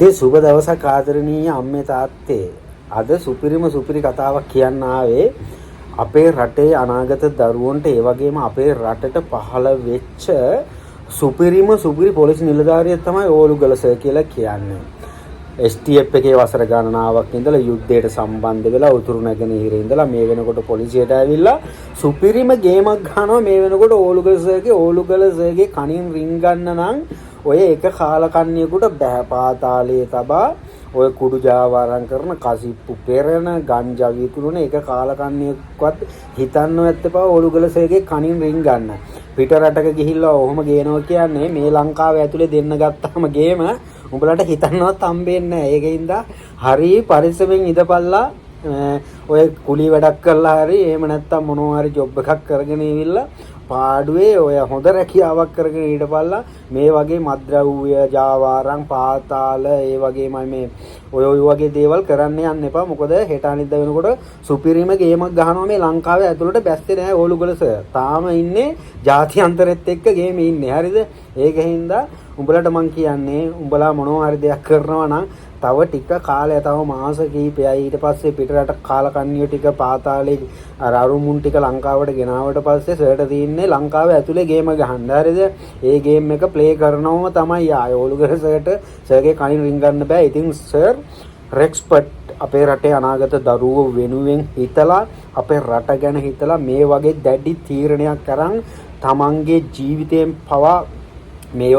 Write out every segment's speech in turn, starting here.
ඉතින් සුබ දවසක් ආදරණීය අම්මේ තාත්තේ. අද සුපිරි කතාවක් කියන්න ආවේ අපේ රටේ අනාගත දරුවන්ට ඒ වගේම අපේ රටට පහළ වෙච්ච සුපිරි පොලිස් නිලධාරියෙක් තමයි ඕලුගල සර් කියලා කියන්නේ. STF එකේ වසර ගණනාවක් ඉඳලා යුද්ධයට සම්බන්ධ වෙලා උතුරු නැගෙනහිර ඉඳලා මේ වෙනකොට පොලිසියට ඇවිල්ලා සුපිරිම ගේමක් ගන්නවා. මේ වෙනකොට ඕලුගල සර්ගේ කණින් රින් ගන්න නම් ඔය එක කාලකන්ණියෙකුට බෑ පාතාලයේ තබා ඔය කුඩු ජාවාරම් කරන කසිප්පු පෙරන ගංජා විකුණන එක කාලකන්ණියෙක්වත් හිතන්නව ඇත්තපා ඕලුගල සර්ගේ කණින් රින් ගන්න. පිට රටක ගිහිල්ලා ඔහොම ගේනවා කියන්නේ මේ ලංකාව ඇතුලේ දෙන්න ගත්තාම ගේම උඹලට හිතන්නවත් හම්බෙන්නේ නැහැ. ඒකින්ද හරි පරිස්සමෙන් ඉඳපල්ලා. ඔය කුලී වැඩක් කරලා හරි එහෙම නැත්තම් මොනවා හරි ජොබ් එකක් කරගෙන ඉවිල්ලා පාඩුවේ ඔය හොඳ රැකියාවක් කරගෙන ඊටපල්ලා මේ වගේ මත්ද්‍රව්‍ය ජාවාරම් පාතාල ඒ වගේමයි මේ ඔය වගේ දේවල් කරන්න යන්න එපා. මොකද හෙට අනිද්දා වෙනකොට සුපිරිම ගේමක් ගහනවා මේ ලංකාවේ ඇතුළට බැස්සේ නැහැ ඕලුගල සර්. තාම ඉන්නේ ජාත්‍යන්තරෙත් එක්ක ගේමේ ඉන්නේ. හරිද? ඒකින්ද උඹලට මං කියන්නේ උඹලා මොනවා හරි දෙයක් කරනවා නම් තව ටික කාලය තව මාස කිහිපයයි ඊට පස්සේ පිටරට කාලකන්ණිය ටික පාතාලේ අර අරුමුන් ටික ලංකාවට ගෙනාවට පස්සේ සර්ට තියෙන්නේ ලංකාවේ ඇතුලේ ගේම ගහන්න. හරිද? ඒ ගේම් එක ප්ලේ කරනවම තමයි ආය ඕලුගල සර්ගේ කණින් රින් ගන්න බෑ. ඉතින් සර් රෙක්ස්පර්ට් අපේ රටේ අනාගත දරුවෝ වෙනුවෙන් හිතලා අපේ රට ගැන හිතලා මේ වගේ දැඩි තීරණයක් අරන් තමන්ගේ ජීවිතයෙන් පවා මේ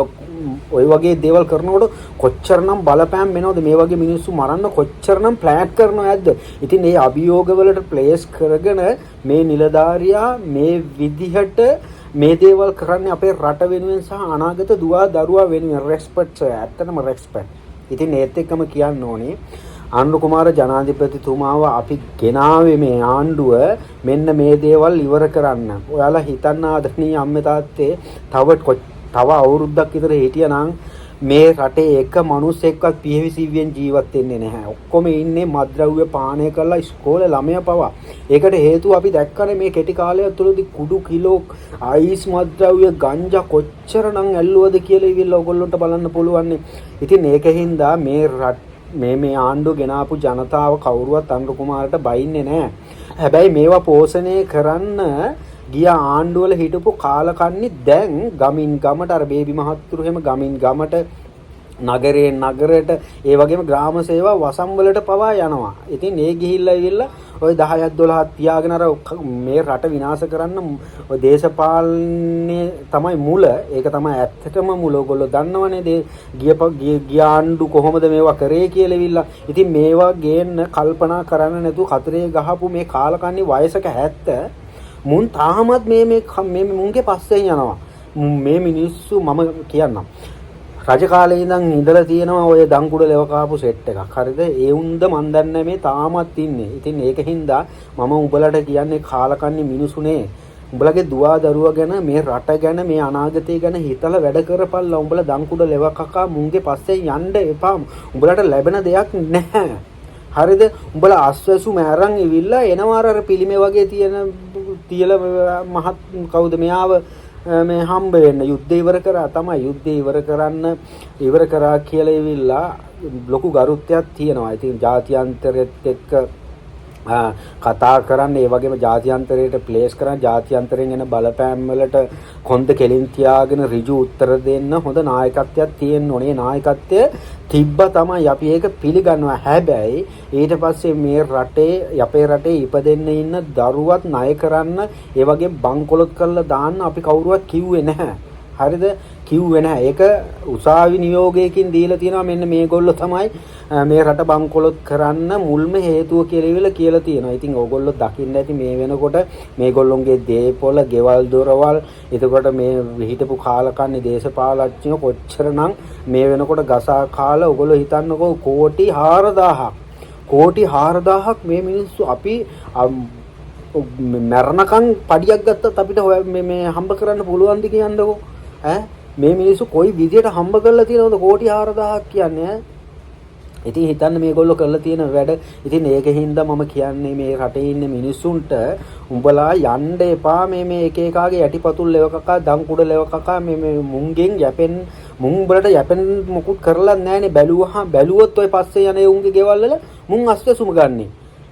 ඔය වගේ දේවල් කරනකොට කොච්චරනම් බලපෑම් වෙනවද? මේ වගේ මිනිස්සු මරන්න කොච්චරනම් ප්ලෑන් කරනවද ඇද්ද? ඉතින් මේ අභියෝගවලට ප්ලේස් කරගෙන මේ නිලධාරියා මේ විදිහට මේ දේවල් කරන්නේ අපේ රට වෙනුවෙන් සහ අනාගත දරුවා වෙනුවෙන්. රෙස්පෙක්ට් සර්, ඇත්තටම රෙස්පෙක්ට්. ඉතින් ඒත් එක්කම කියන්න ඕනේ ආණ්ඩු කුමාර ජනාධිපතිතුමාව අපි ගෙනාවේ මේ ආණ්ඩුව මෙන්න මේ දේවල් ඉවර කරන්න. ඔයාලා හිතන්න ආදරණීය අම්මේ තාත්තේ තව අවුරුද්දක් විතර හිටියනම් මේ රටේ එක මිනිස්සෙක්වත් PVCVෙන් ජීවත් වෙන්නේ නැහැ. ඔක්කොම ඉන්නේ මත්ද්‍රව්‍ය පානය කරලා ඉස්කෝලේ ළමයා පවා. ඒකට හේතුව අපි දැක්කනේ මේ කෙටි කාලය තුළදී කුඩු කිලෝ අයිස් මත්ද්‍රව්‍ය ගංජා කොච්චරනම් ඇල්ලුවද කියලා ඉවිල්ලා ඔයගොල්ලන්ට බලන්න පුළුවන්. ඉතින් ඒකින්ද මේ ආණ්ඩුව ගෙනාපු ජනතාව කවුරුවත් ආණ්ඩු කුමාරට බයින්නේ නැහැ. හැබැයි මේවා පෝෂණය කරන්න ගිය ආණ්ඩුවල හිටපු කාලකන්ණි දැන් ගමින් ගමට අර බේබි මහත්තුරු හැම ගමින් ගමට නගරයෙන් නගරයට ඒ වගේම ග්‍රාම සේවා වසම් වලට පවා යනවා. ඉතින් ඒ ගිහිල්ලා ඉවිල්ලා ওই 10ක් 12ක් තියාගෙන අර මේ රට විනාශ කරන්න ඔය දේශපාලනේ තමයි මුල. ඒක තමයි ඇත්තටම මුල. ඔයගොල්ලෝ දන්නවනේ ගිය ආණ්ඩු කොහොමද මේවා කරේ කියලා ඉවිල්ලා. ඉතින් මේවා ගේන්න කල්පනා කරන්න නැතුව කතරේ ගහපු මේ කාලකන්ණි වයසක 70 මුන් තාමත් මේ මුන්ගේ පස්සේ යනවා. මේ මිනිස්සු මම කියන්නම් රජ කාලේ ඉඳලා තියෙනවා ඔය දංකුඩ ලෙව කාපු සෙට් එකක්. හරිද? ඒ උන්ද මන් දන්නේ මේ තාමත් ඉන්නේ. ඉතින් ඒකින්ද මම උඹලට කියන්නේ කාලකන්ණි මිනිසුනේ උඹලගේ දුවා දරුවා ගැන මේ රට ගැන මේ අනාගතය ගැන හිතලා වැඩ කරපල්ලා. උඹලා දංකුඩ ලෙව කකා මුන්ගේ පස්සේ යන්න එපා. උඹලට ලැබෙන දෙයක් නැහැ. හරිද? උඹලා අස්වැසුම අරන් ඉවිල්ලා එනවා අර පිළිමේ වගේ තියලා මහත් කවුද මෙයාව මේ හම්බ වෙන්න යුද්ධය ඉවර කරා තමයි. යුද්ධය ඉවර කරා කියලා ඉවිල්ලා ලොකු ගරුත්වයක් තියෙනවා. ඉතින් ජාත්‍යන්තරෙත් එක්ක කතා කරන්න ඒ වගේම ජාත්‍යන්තරයට ප්ලේස් කරන් ජාත්‍යන්තරයෙන් එන බලපෑම් වලට කොන්ද කෙලින් තියාගෙන ඍජු උත්තර දෙන්න හොඳ නායකත්වයක් තියෙන්න ඕනේ. නායකත්වය තිබ්බා තමයි අපි ඒක පිළිගන්නවා. හැබැයි ඊට පස්සේ මේ රටේ අපේ රටේ ඉපදෙන්න ඉන්න දරුවත් ණය කරන්න ඒ වගේ බංකොලොත් කරලා දාන්න අපි කවුරුවත් කිව්වේ නැහැ. හරිද? කිව්වේ නැහැ. ඒක උසාවි නියෝගයකින් දීලා තියෙනවා මෙන්න මේගොල්ලෝ තමයි මේ රට බංකොලොත් කරන්න මුල්ම හේතුව කියලා තියෙනවා. ඉතින් ඕගොල්ලෝ දකින්න ඇති මේ වෙනකොට මේගොල්ලොන්ගේ දේපොළ, ගෙවල් දොරවල්, එතකොට මේ හිටපු කාලකන්ණි දේශපාලඥයෝ කොච්චරනම් මේ වෙනකොට ගසා කාලා ඕගොල්ලෝ හිතන්නකෝ කෝටි 4000ක් මේ මිනිස්සු අපි මරණකම් පඩියක් ගත්තත් අපිට මේ හම්බ කරන්න පුළුවන්ද කියන්නකෝ. මේ මිනිස්සු කොයි විදියට හම්බ කරලා තියෙනවද කෝටි 4000ක් කියන්නේ. ඉතින් හිතන්න මේගොල්ලෝ කරලා තියෙන වැඩ. ඉතින් ඒකින්ද මම කියන්නේ මේ රටේ ඉන්න මිනිස්සුන්ට උඹලා යන්න එපා මේ එක එකාගේ යටිපතුල් ලෙව කකා දම් කුඩ ලෙව කකා මේ මුංගෙන් යැපෙන් මුන් උඹලට යැපෙන මොකුත් කරලා නැහැනේ. බැලුවොත් ඔය පස්සේ යන උන්ගේ ගෙවල් වල මුන් අස්වැසුම ගන්නෙ.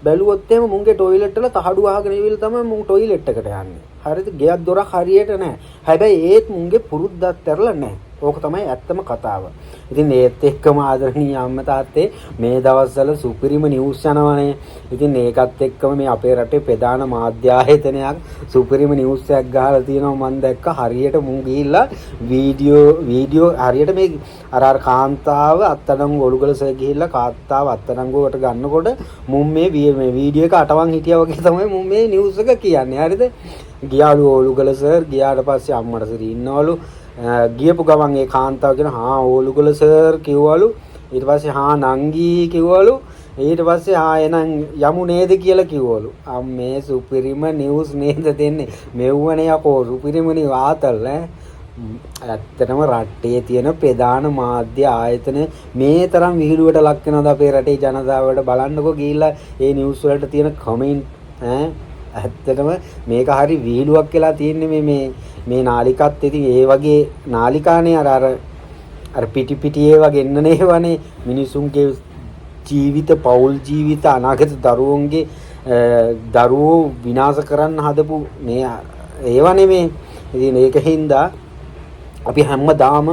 බැලුවොත් එහෙම මුන්ගේ টয়ලට් වල තහඩු අහගෙන ඉවිල තමයි මුන් টয়ලට් එකට යන්නේ. හරිද? ගෙයක් දොරක් හරියට නැහැ. හැබැයි ඒත් මුන්ගේ පුරුද්දක් ඇරලා නැහැ. ඕක තමයි ඇත්තම කතාව. ඉතින් ඒත් එක්කම ආදරණීය අම්මා තාත්තේ මේ දවස්වල සුපිරිම නිවුස් යනවනේ. ඉතින් ඒකත් එක්කම මේ අපේ රටේ ප්‍රධාන මාධ්‍ය ආයතනයක් සුපිරිම නිවුස් එකක් ගහලා තියෙනවා මම දැක්ක. හරියට මුන් ගිහිල්ලා වීඩියෝ හරියට මේ අර කාන්තාව අත්අඩංගු ඔලුගලස ගිහිල්ලා කාන්තාව අත්අඩංගුවට ගන්නකොට මුන් මේ වීඩියෝ එක අටවන් හිටියා වගේ තමයි මුන් මේ නිවුස් එක කියන්නේ. හරිද? ගියාලු ඔලුගල සර් ගියාට පස්සේ අම්මට සර් ඉන්නවලු ගියපු ගමන් ඒ කාන්තාව කියන ඕලුගල සර් කිව්වලු. ඊට පස්සේ නංගී කිව්වලු. ඊට පස්සේ එහෙනම් යමු නේද කියලා කිව්වලු. මේ සුපිරිම නිවුස් නේද දෙන්නේ. මෙව්වනේ යකෝ සුපිරිම නිවාතල් ඈ. ඇත්තටම රටේ තියෙන ප්‍රධාන මාධ්‍ය ආයතන මේ තරම් විහිළුවට ලක් වෙනවද අපේ රටේ ජනතාවට? බලන්නකෝ ගිහිල්ලා ඒ නිවුස් වලට තියෙන කමෙන්ට් ඈ. ඇත්තටම මේක හරි විහිළුවක් කියලා තියෙන්නේ මේ නාලිකත්. ඉතින් ඒ වගේ නාලිකානේ අර පිටි ඒ වගේ එන්න නේවනේ මිනිසුන්ගේ ජීවිත පෞල් ජීවිත අනාගත දරුවෝ විනාශ කරන්න හදපු මේ ඒවා නෙමේ. ඉතින් ඒකින්ද අපි හැමදාම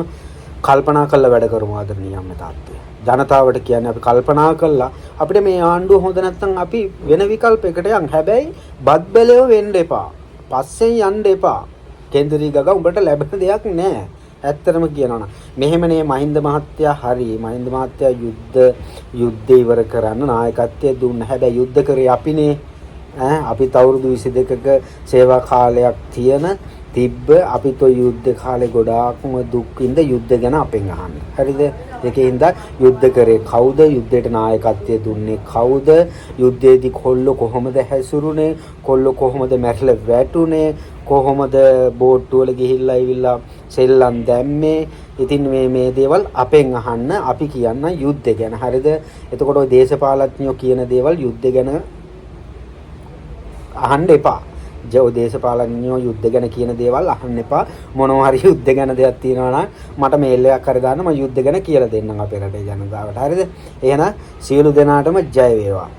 කල්පනා කරලා වැඩ කරමු ආදරණීය අම්මා තාත්තේ. ජනතාවට කියන්නේ අපි කල්පනා කළා අපිට මේ ආණ්ඩුව හොඳ නැත්නම් අපි වෙන විකල්පයකට යන්. හැබැයි බත් බැලේව වෙන්න එපා. පස්සෙන් යන්න එපා. කේන්දරී ගග උඹට ලැබෙන දෙයක් නෑ. ඇත්තටම කියනවා නම් මෙහෙමනේ මහින්ද මහත්තයා හරි. මහින්ද මහත්තයා යුද්ධ ඉවර කරන්න නායකත්වය දුන්න. හැබැයි යුද්ධ කරේ අපිනේ. අපිත් අවුරුදු 22ක සේවා කාලයක් තිබ්බ අපිත් ඔය යුද්ධ කාලේ ගොඩාක්ම දුක් විඳ යුද්ධ ගැන අපෙන් අහන්න. හරිද? ඒකෙන්ද යුද්ධ කරේ කවුද? යුද්ධයට නායකත්වය දුන්නේ කවුද? යුද්ධයේදී කොල්ලෝ කොහොමද හැසිරුනේ? කොල්ලෝ කොහොමද මැරිලා වැටුනේ? කොහොමද බෝට්ටු වල ගිහිල්ලා ඉවිල්ලා සෙල්ලම් දැම්මේ? ඉතින් මේ දේවල් අපෙන් අහන්න. අපි කියන්න යුද්ධ ගැන. හරිද? එතකොට ඔය දේශපාලඥයෝ කියන දේවල් යුද්ධ ගැන අහන්න එපා. දේශපාලඥයෝ යුද්ධ ගැන කියන දේවල් අහන්න එපා. මොනවා හරි යුද්ධ ගැන දෙයක් තියෙනවා නම් මට මේල් එකක් හරි දාන්න මම යුද්ධ ගැන කියලා දෙන්නම් අපේ රටේ ජනතාවට. හරිද? එහෙනම් සියලු දෙනාටම ජය වේවා.